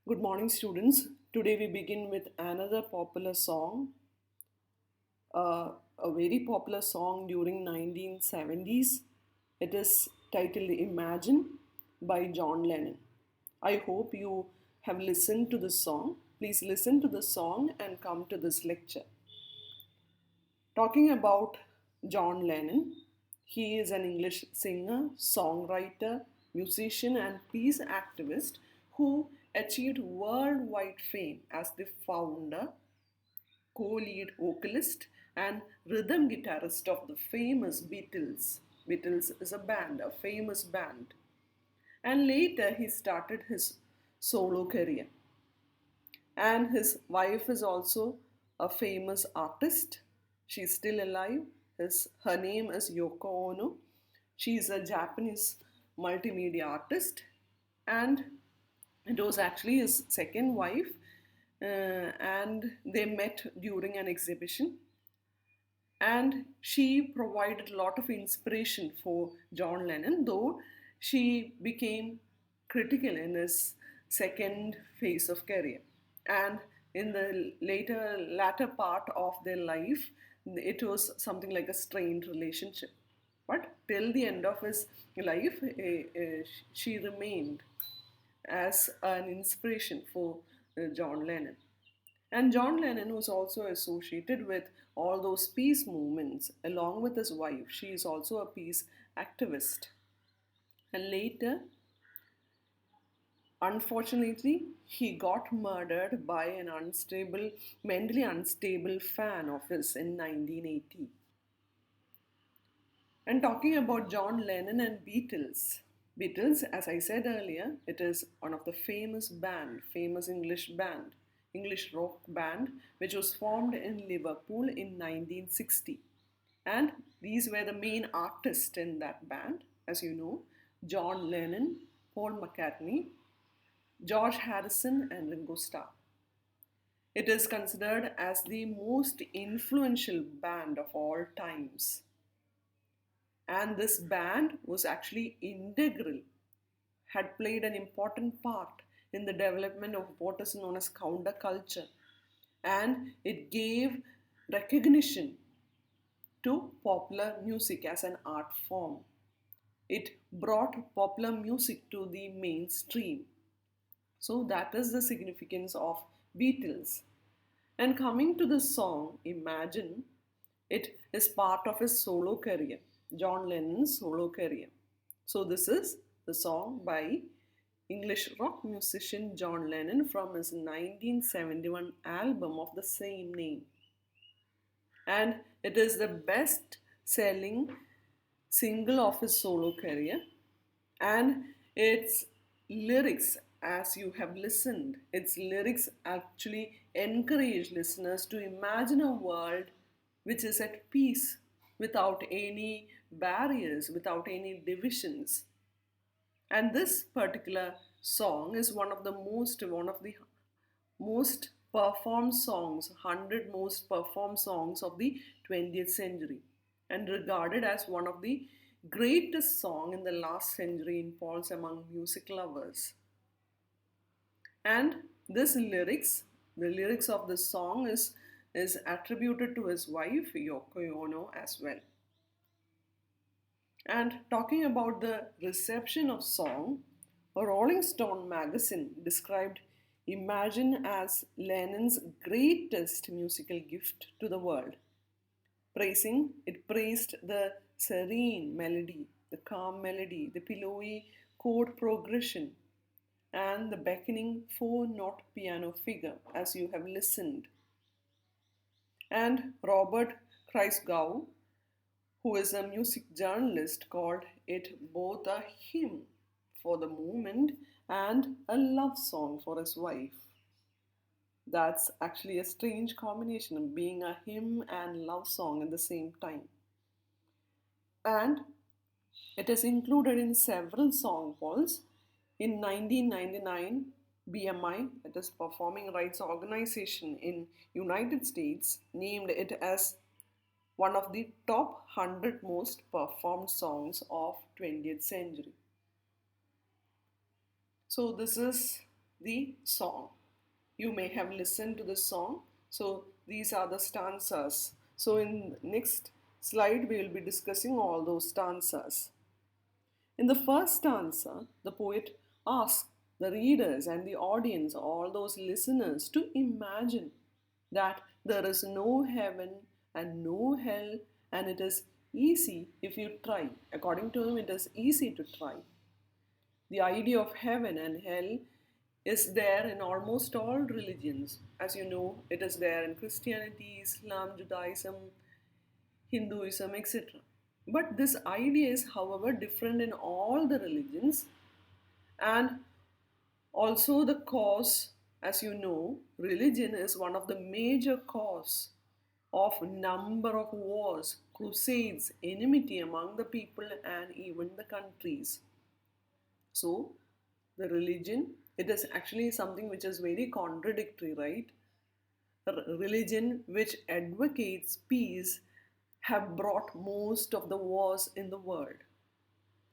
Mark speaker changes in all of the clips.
Speaker 1: Good morning, students. Today we begin with another popular song, a very popular song during 1970s. It is titled Imagine by John Lennon. I hope you have listened to this song. Please listen to the song and come to this lecture. Talking about John Lennon, he is an English singer, songwriter, musician, and peace activist who achieved worldwide fame as the founder, co lead vocalist, and rhythm guitarist of the famous Beatles. Beatles is a band, a famous band. And later he started his solo career. And his wife is also a famous artist. She's still alive. Her name is Yoko Ono. She's a Japanese multimedia artist, and it was actually his second wife. And they met during an exhibition, and she provided a lot of inspiration for John Lennon, though she became critical in his second phase of career. And in the latter part of their life, it was something like a strained relationship. But till the end of his life, she remained as an inspiration for John Lennon. And John Lennon was also associated with all those peace movements along with his wife. She is also a peace activist. And later, unfortunately, he got murdered by an mentally unstable fan of his in 1980. And talking about John Lennon and Beatles. Beatles, as I said earlier, it is one of the famous English rock band, which was formed in Liverpool in 1960. And these were the main artists in that band, as you know, John Lennon, Paul McCartney, George Harrison, and Ringo Starr. It is considered as the most influential band of all times. And this band was actually integral, had played an important part in the development of what is known as counterculture, and it gave recognition to popular music as an art form. It brought popular music to the mainstream. So that is the significance of Beatles. And coming to the song Imagine, it is part of his solo career, John Lennon's solo career. So this is the song by English rock musician John Lennon from his 1971 album of the same name. And it is the best selling single of his solo career. And its lyrics, as you have listened, its lyrics actually encourage listeners to imagine a world which is at peace without any barriers, without any divisions. And this particular song is one of the most performed songs, 100 most performed songs of the 20th century, and regarded as one of the greatest song in the last century in polls among music lovers. And the lyrics of this song is attributed to his wife Yoko Ono as well. And talking about the reception of song, a Rolling Stone magazine described Imagine as Lennon's greatest musical gift to the world. It praised the serene melody, the calm melody, the pillowy chord progression, and the beckoning four-note piano figure as you have listened. And Robert Christgau, who is a music journalist, called it both a hymn for the moment and a love song for his wife. That's actually a strange combination of being a hymn and love song at the same time. And it is included in several song polls. In 1999, BMI, that is Performing Rights Organization in United States, named it as one of the top 100 most performed songs of 20th century. So this is the song. You may have listened to the song. So these are the stanzas. So in next slide we will be discussing all those stanzas. In the first stanza, the poet asks the readers and the audience, all those listeners, to imagine that there is no heaven and no hell, and it is easy if you try. According to him, it is easy to try. The idea of heaven and hell is there in almost all religions. As you know, it is there in Christianity, Islam, Judaism, Hinduism, etc. But this idea is, however, different in all the religions, and also the cause, as you know, religion is one of the major cause of number of wars, crusades, enmity among the people and even the countries. So, the religion, it is actually something which is very contradictory, right? Religion which advocates peace have brought most of the wars in the world.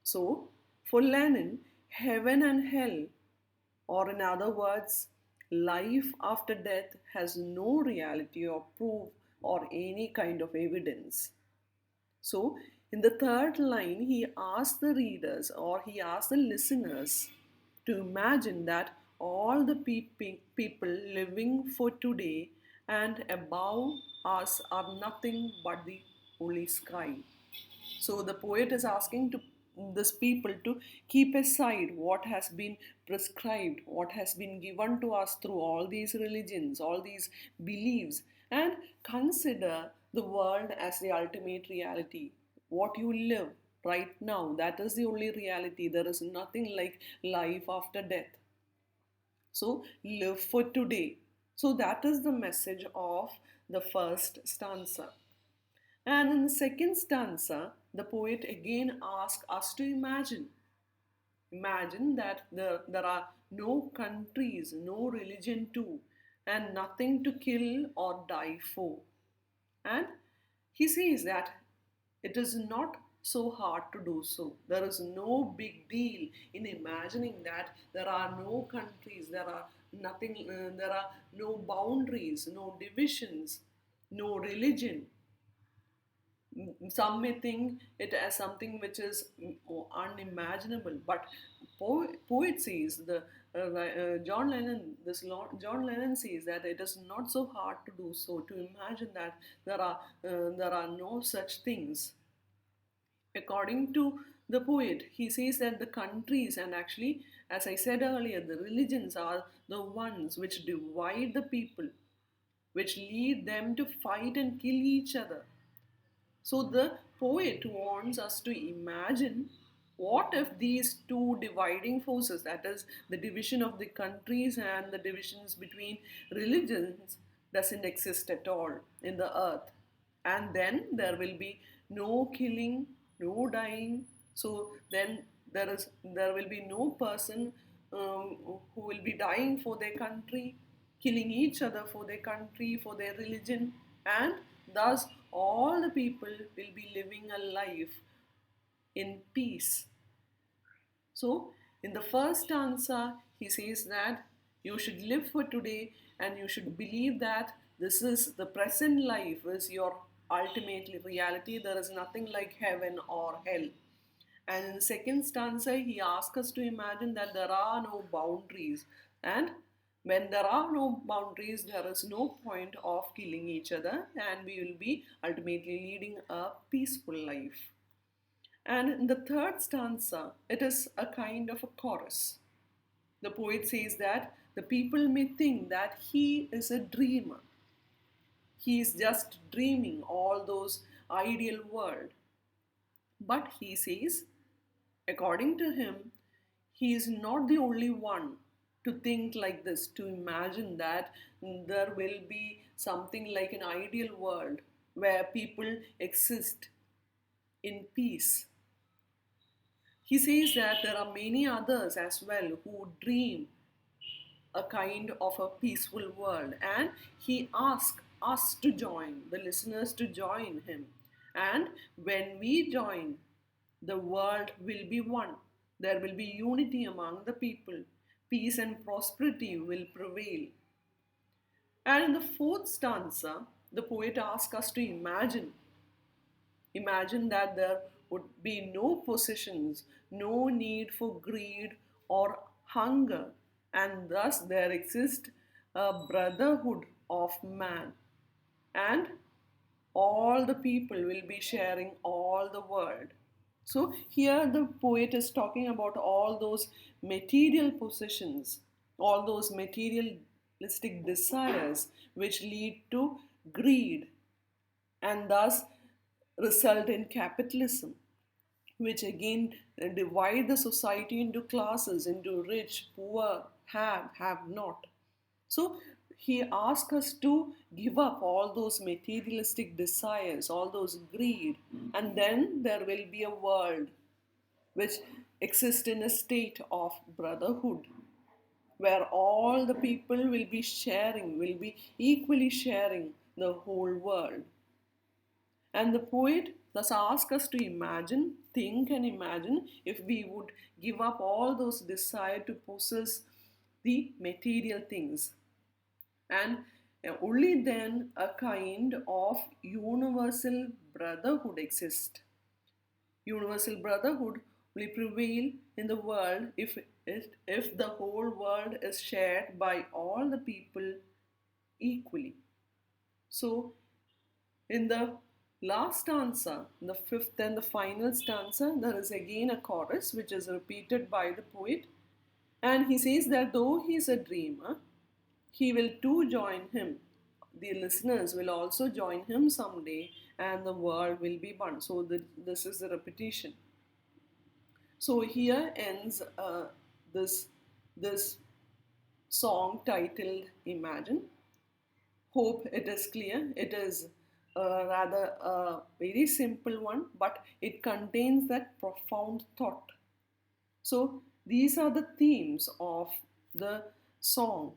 Speaker 1: So, for Lennon, heaven and hell, or in other words, life after death, has no reality or proof or any kind of evidence. So, in the third line, he asks the readers or he asks the listeners to imagine that all the people living for today and above us are nothing but the holy sky. So the poet is asking to this people to keep aside what has been prescribed, what has been given to us through all these religions, all these beliefs, and consider the world as the ultimate reality. What you live right now, that is the only reality. There is nothing like life after death. So live for today. So that is the message of the first stanza. And in the second stanza, the poet again asks us to imagine. Imagine that there are no countries, no religion too, and nothing to kill or die for. And he says that it is not so hard to do so. There is no big deal in imagining that there are no countries, there are nothing, there are no boundaries, no divisions, no religion. Some may think it as something which is unimaginable, but poet says John Lennon, John Lennon says that it is not so hard to do so, to imagine that there are no such things. According to the poet, he says that the countries, and actually, as I said earlier, the religions are the ones which divide the people, which lead them to fight and kill each other. So the poet wants us to imagine, what if these two dividing forces, that is, the division of the countries and the divisions between religions, doesn't exist at all in the earth? And then there will be no killing, no dying. So then there will be no person who will be dying for their country, killing each other for their country, for their religion, and thus all the people will be living a life in peace. So, in the first answer, he says that you should live for today and you should believe that this is the present life is your ultimate reality. There is nothing like heaven or hell. And in the second stanza, he asks us to imagine that there are no boundaries. And when there are no boundaries, there is no point of killing each other, and we will be ultimately leading a peaceful life. And in the third stanza, it is a kind of a chorus. The poet says that the people may think that he is a dreamer. He is just dreaming all those ideal world. But he says, according to him, he is not the only one to think like this, to imagine that there will be something like an ideal world where people exist in peace. He says that there are many others as well who dream a kind of a peaceful world, and he asks us to join, the listeners to join him. And when we join, the world will be one. There will be unity among the people. peace and prosperity will prevail. And in the fourth stanza, the poet asks us to imagine that there would be no possessions, no need for greed or hunger, and thus there exists a brotherhood of man, and all the people will be sharing all the world. So, here the poet is talking about all those material possessions, all those materialistic desires which lead to greed and thus result in capitalism, which again divide the society into classes, into rich, poor, have not. So he asks us to give up all those materialistic desires, all those greed, and then there will be a world which exists in a state of brotherhood, where all the people will be sharing, will be equally sharing the whole world. And the poet thus asks us to imagine, think, and imagine if we would give up all those desire to possess the material things. And only then a kind of universal brotherhood exists. Universal brotherhood will prevail in the world if the whole world is shared by all the people equally. So, in the last stanza, the fifth and the final stanza, there is again a chorus which is repeated by the poet. And he says that though he is a dreamer, he will too join him. The listeners will also join him someday, and the world will be one. So, this is the repetition. So, here ends this song titled Imagine. Hope it is clear. It is rather a very simple one, but it contains that profound thought. So, these are the themes of the song.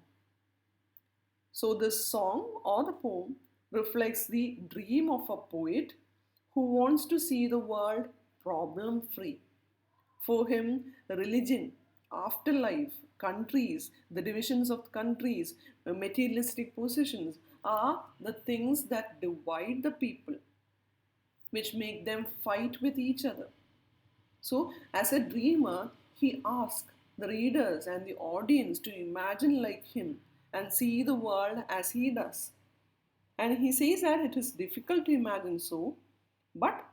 Speaker 1: So, this song or the poem reflects the dream of a poet who wants to see the world problem free. For him, religion, afterlife, countries, the divisions of countries, materialistic possessions are the things that divide the people, which make them fight with each other. So, as a dreamer, he asks the readers and the audience to imagine like him and see the world as he does. And he says that it is difficult to imagine so, but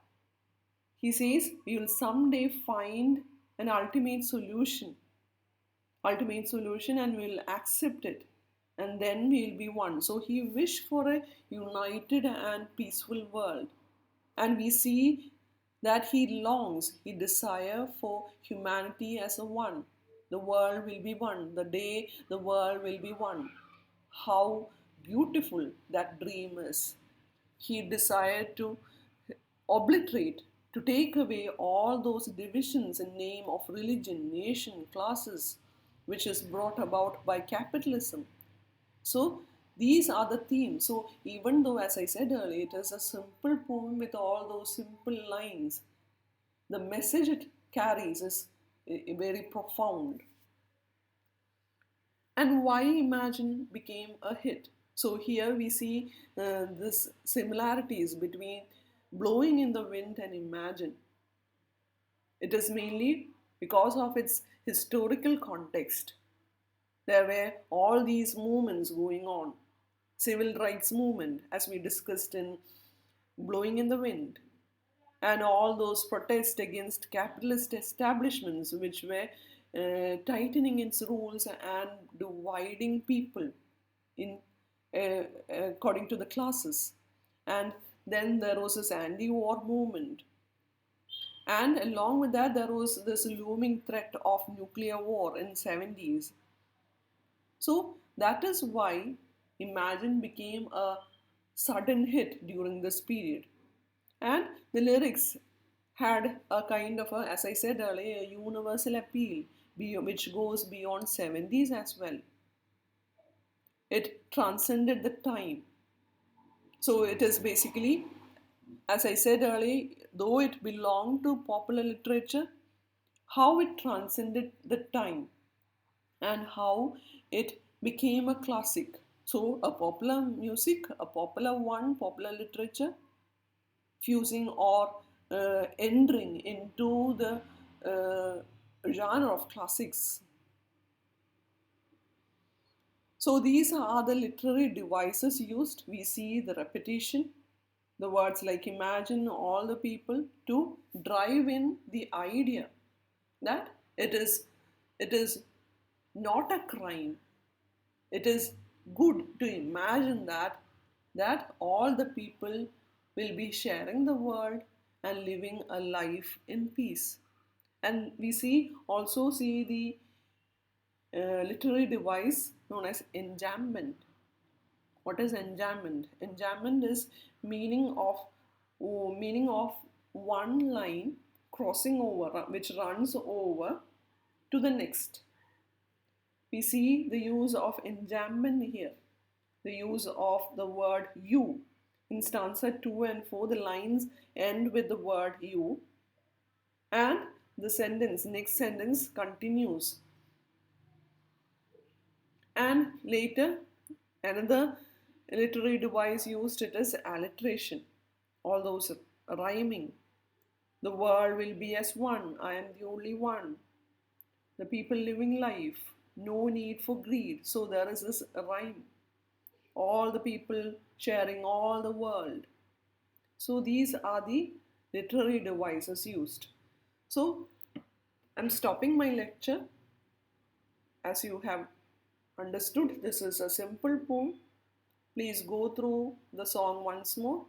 Speaker 1: he says we will someday find an ultimate solution, and we will accept it, and then we will be one. So he wished for a united and peaceful world, and we see that he longs, he desires for humanity as a one. The world will be one. The day the world will be one. How beautiful that dream is. He desired to obliterate, to take away all those divisions in name of religion, nation, classes, which is brought about by capitalism. So these are the themes. So even though, as I said earlier, it is a simple poem with all those simple lines, the message it carries is very profound. And why Imagine became a hit? So here we see this similarities between Blowing in the Wind and Imagine. It is mainly because of its historical context. There were all these movements going on. Civil rights movement, as we discussed in Blowing in the Wind, and all those protests against capitalist establishments which were tightening its rules and dividing people in according to the classes. And then there was this anti-war movement, and along with that there was this looming threat of nuclear war in 70s. So that is why Imagine became a sudden hit during this period. And the lyrics had a kind of a, as I said earlier, a universal appeal which goes beyond 70s as well. It transcended the time. So it is basically, as I said earlier, though it belonged to popular literature, how it transcended the time. and how it became a classic. So, a popular music, a popular one, popular literature, fusing or entering into the genre of classics. So these are the literary devices used. We see the repetition, the words like imagine, all the people, to drive in the idea that it is not a crime. It is good to imagine that all the people will be sharing the world and living a life in peace. And we see also see the literary device known as enjambment. What is enjambment? Enjambment is meaning of one line crossing over, which runs over to the next. We see the use of enjambment here, the use of the word you. In stanza 2 and 4, the lines end with the word you, and the next sentence continues. And later, another literary device used it as alliteration, all those rhyming. The world will be as one, I am the only one. The people living life, no need for greed. So there is this rhyme. All the people sharing all the world. So these are the literary devices used. So I'm stopping my lecture. As you have understood, this is a simple poem. Please go through the song once more.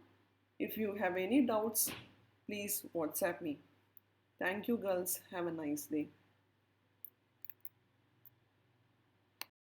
Speaker 1: If you have any doubts, please WhatsApp me. Thank you, girls. Have a nice day.